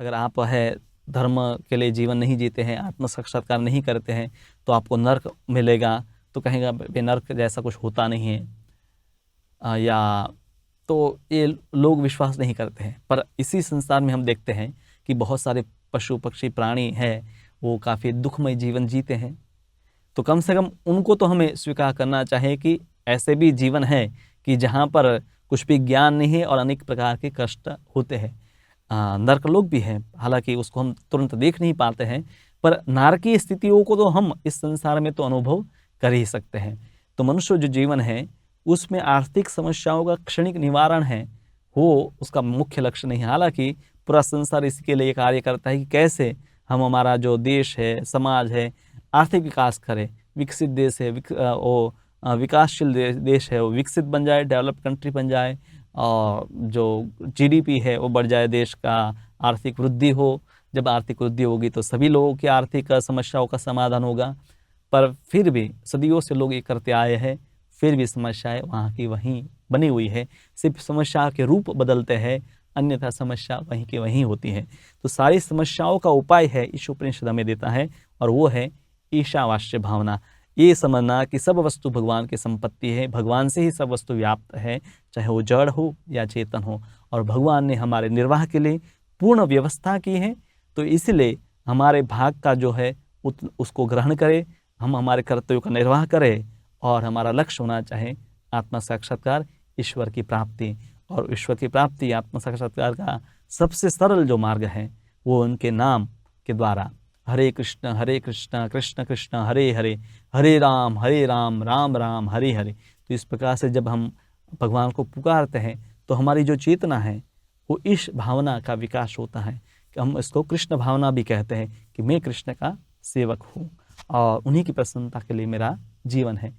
अगर आप है धर्म के लिए जीवन नहीं जीते हैं, आत्म साक्षात्कार नहीं करते हैं, तो आपको नर्क मिलेगा, तो कहेगा बे नर्क जैसा कुछ होता नहीं है। या तो ये लोग विश्वास नहीं करते हैं। पर इसी संसार में हम देखते हैं कि बहुत सारे पशु पक्षी प्राणी हैं, वो काफ़ी दुखमय जीवन जीते हैं। तो कम से कम उनको तो हमें स्वीकार करना चाहिए कि ऐसे भी जीवन है कि जहाँ पर कुछ भी ज्ञान नहीं है और अनेक प्रकार के कष्ट होते हैं। नरक लोक भी है, हालांकि उसको हम तुरंत देख नहीं पाते हैं, पर नारकीय स्थितियों को तो हम इस संसार में तो अनुभव कर ही सकते हैं। तो मनुष्य जो जीवन है उसमें आर्थिक समस्याओं का क्षणिक निवारण है, वो उसका मुख्य लक्ष्य नहीं है। हालांकि पूरा संसार इसके लिए कार्य करता है कि कैसे हम हमारा जो देश है, समाज है, आर्थिक विकास करें, विकसित देश है, विकासशील देश है, वो विकसित बन जाए, डेवलप कंट्री बन जाए, और जो जीडीपी है वो बढ़ जाए, देश का आर्थिक वृद्धि हो। जब आर्थिक वृद्धि होगी तो सभी लोगों की आर्थिक समस्याओं का समाधान होगा। पर फिर भी सदियों से लोग ये करते आए हैं, फिर भी समस्याएं वहाँ की वहीं बनी हुई है, सिर्फ समस्या के रूप बदलते हैं, अन्यथा समस्या वहीं की वहीं होती है। तो सारी समस्याओं का उपाय है ईश उपनिषद हमें देता है, और वो है ईशावास्य भावना। ये समझना कि सब वस्तु भगवान की संपत्ति है, भगवान से ही सब वस्तु व्याप्त है, चाहे वो जड़ हो या चेतन हो, और भगवान ने हमारे निर्वाह के लिए पूर्ण व्यवस्था की है। तो इसलिए हमारे भाग का जो है उसको ग्रहण करें, हम हमारे कर्तव्यों का निर्वाह करें, और हमारा लक्ष्य होना चाहे आत्मा साक्षात्कार, ईश्वर की प्राप्ति। और ईश्वर की प्राप्ति, आत्मा साक्षात्कार का सबसे सरल जो मार्ग है वो उनके नाम के द्वारा, हरे कृष्ण कृष्ण कृष्ण हरे हरे, हरे राम राम राम हरे हरे। तो इस प्रकार से जब हम भगवान को पुकारते हैं तो हमारी जो चेतना है वो इस भावना का विकास होता है, कि हम इसको कृष्ण भावना भी कहते हैं, कि मैं कृष्ण का सेवक हूँ और उन्हीं की प्रसन्नता के लिए मेरा जीवन है।